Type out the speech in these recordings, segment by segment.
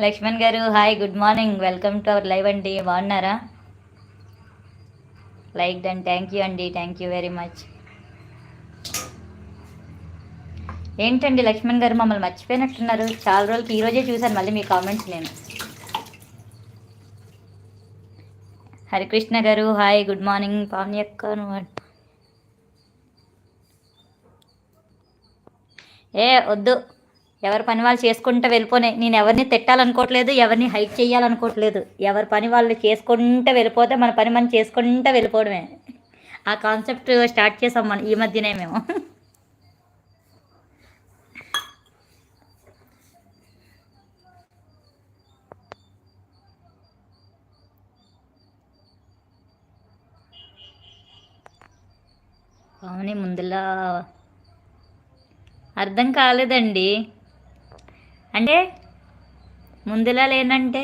లక్ష్మణ్ గారు hi, good morning, welcome to our live అండి. బాగున్నారా? లైక్ డన్, థ్యాంక్ యూ అండి, థ్యాంక్ యూ వెరీ మచ్. ఏంటండి లక్ష్మణ్ గారు మమ్మల్ని మర్చిపోయినట్టున్నారు? చాలా రోజులకి ఈరోజే చూశాను మళ్ళీ మీ కామెంట్స్ నేను. హరికృష్ణ గారు హాయ్, గుడ్ మార్నింగ్. పావని అక్క వద్దు, ఎవరి పని వాళ్ళు చేసుకుంటూ వెళ్ళిపోయి, నేను ఎవరిని తిట్టాలనుకోవట్లేదు, ఎవరిని హైట్ చేయాలనుకోవట్లేదు. ఎవరి పని వాళ్ళు చేసుకుంటూ వెళ్ళిపోతే మన పని మనం చేసుకుంటూ వెళ్ళిపోవడమే. ఆ కాన్సెప్ట్ స్టార్ట్ చేసాం మనం ఈ మధ్యనే మేము. అవును, ముందులా అర్థం కాలేదండి. అంటే ముందులా లేనంటే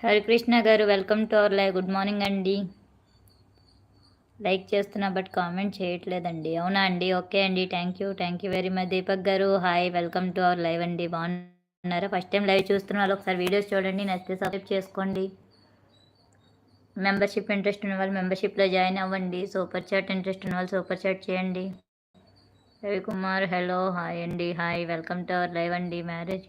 హరికృష్ణ గారు welcome to our live, good morning అండి. లైక్ చేస్తున్నా బట్ కామెంట్ చేయట్లేదండి. అవునా అండి? ఓకే అండి, thank you very much. Deepak గారు hi, welcome to our live అండి. బాగున్నారా? ఫస్ట్ టైం లైవ్ చూస్తున్న వాళ్ళు ఒకసారి వీడియోస్ చూడండి, నచ్చితే సబ్స్క్రైబ్ చేసుకోండి. మెంబర్షిప్ ఇంట్రెస్ట్ ఉన్న వాళ్ళు మెంబర్షిప్లో జాయిన్ అవ్వండి. సూపర్ చాట్ ఇంట్రెస్ట్ ఉన్న వాళ్ళు సూపర్ చాట్ చేయండి. రవికుమార్ హలో హాయ్ అండి, hi, welcome to our live అండి. మ్యారేజ్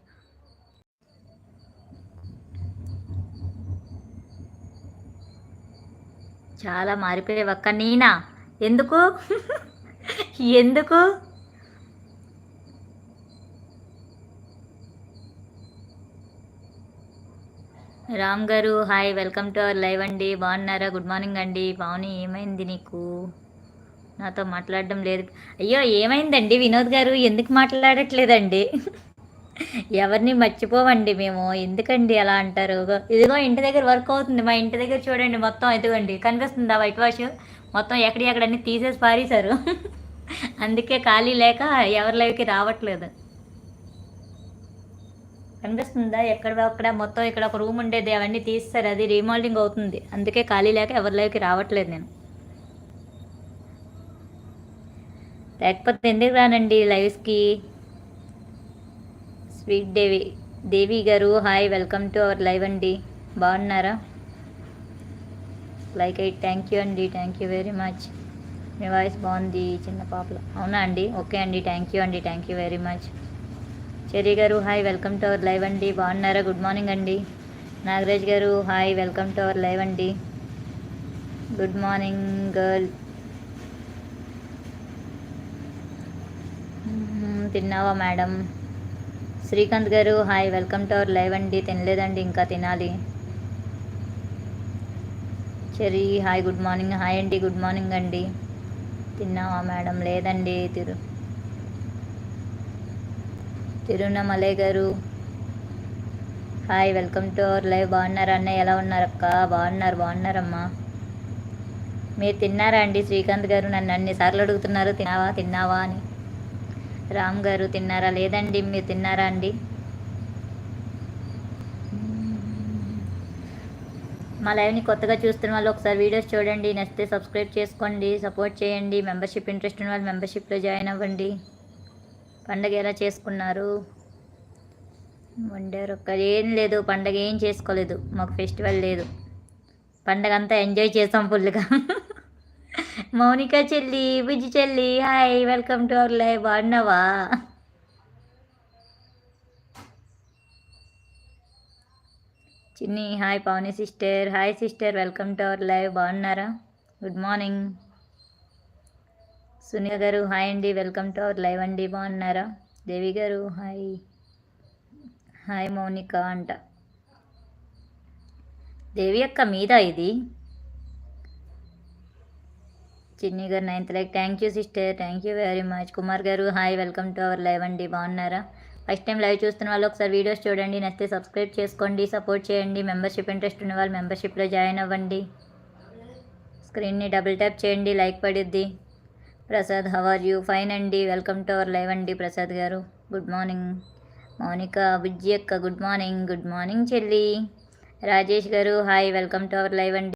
చాలా మారిపోయావు అక్క. నేనా? ఎందుకు? ఎందుకు? రామ్ గారు hi, welcome to our live అండి. బాగున్నారా? గుడ్ మార్నింగ్ అండి. పావని ఏమైంది నీకు? నాతో మాట్లాడడం లేదు. అయ్యో ఏమైందండి వినోద్ గారు? ఎందుకు మాట్లాడట్లేదండి? ఎవరిని మర్చిపోవండి మేము. ఎందుకండి అలా అంటారు? ఇదిగో ఇంటి దగ్గర వర్క్ అవుతుంది. మా ఇంటి దగ్గర చూడండి, మొత్తం ఎదుగండి కనిపిస్తుందా వైట్ వాష్? మొత్తం ఎక్కడన్నీ తీసేసి పారేశారు. అందుకే ఖాళీ లేక ఎవరి లైవ్కి రావట్లేదు. కనిపిస్తుందా? అక్కడ మొత్తం ఇక్కడ ఒక రూమ్ ఉండేది, అవన్నీ తీస్తారు, అది రీమోల్డింగ్ అవుతుంది. అందుకే ఖాళీ లేక ఎవరి లైవ్కి రావట్లేదు నేను. లేకపోతే ఎందుకు రానండి లైవ్స్కి? స్వీట్ దేవి గారు hi, welcome to our live అండి. బాగున్నారా? లైక్ ఎయిట్, థ్యాంక్ యూ అండి, థ్యాంక్ యూ వెరీ మచ్. మీ వాయిస్ బాగుంది చిన్న పాపలో. అవునా అండి? ఓకే అండి, థ్యాంక్ యూ అండి, thank you very much. Cherry గారు hi, welcome to our live అండి. బాగున్నారా? గుడ్ మార్నింగ్ అండి. నాగరాజ్ గారు hi, welcome to our live అండి. Good morning girl. తిన్నావా మేడం? శ్రీకాంత్ గారు hi, welcome to our live అండి. తినలేదండి, ఇంకా తినాలి. Cherry hi, good morning. Hi అండి, గుడ్ మార్నింగ్ అండి. తిన్నావా మేడం? లేదండి. తిరునమలై గారు hi, welcome to our live. బాగున్నారా అన్నయ్య? ఎలా ఉన్నారక్క? బాగున్నారమ్మా. మీరు తిన్నారా అండి? శ్రీకాంత్ గారు నన్ను అన్నిసార్లు అడుగుతున్నారు తిన్నావా అని. రామ్ గారు తిన్నారా? లేదండి. మీరు తిన్నారా అండి? మా లైవ్ని కొత్తగా చూస్తున్న వాళ్ళు ఒకసారి వీడియోస్ చూడండి, నచ్చితే సబ్స్క్రైబ్ చేసుకోండి, సపోర్ట్ చేయండి. మెంబర్షిప్ ఇంట్రెస్ట్ ఉన్న వాళ్ళు మెంబర్షిప్లో జాయిన్ అవ్వండి. పండగ ఎలా చేసుకున్నారు? వండారు ఒక్క ఏం లేదు, పండగ ఏం చేసుకోలేదు, మాకు ఫెస్టివల్ లేదు. పండగ అంతా ఎంజాయ్ చేసాం ఫుల్గా. మౌనిక చెల్లి, బుజ్జి చెల్లి hi, welcome to our live. బాగున్నావా? Chinni hi. Pavani sister hi sister, welcome to our live. బాగున్నారా? Good morning. సునీత గారు హాయ్ అండి, వెల్కమ్ టు అవర్ లైవ్ అండి. బాగున్నారా? దేవి గారు హాయ్. హాయ్ మౌనిక అంట. దేవి అక్క మీద ఇది. చిన్ని గారు 9th like, thank you sister, thank you very much. Kumar గారు hi, welcome to our live అండి. బాగున్నారా? ఫస్ట్ టైం లైవ్ చూస్తున్న వాళ్ళు ఒకసారి వీడియోస్ చూడండి, నచ్చితే సబ్స్క్రైబ్ చేసుకోండి, సపోర్ట్ చేయండి. మెంబర్షిప్ ఇంట్రెస్ట్ ఉన్న వాళ్ళు మెంబర్షిప్లో జాయిన్ అవ్వండి. స్క్రీన్ని డబుల్ ట్యాప్ చేయండి, లైక్ పడిద్ది. Prasad how are you? Fine అండి, వెల్కమ్ టు అవర్ లైవ్ అండి ప్రసాద్ గారు. Good morning. మౌనిక బుజ్జి అక్క గుడ్ మార్నింగ్. గుడ్ మార్నింగ్ చెల్లి. రాజేష్ గారు hi, welcome to our live అండి.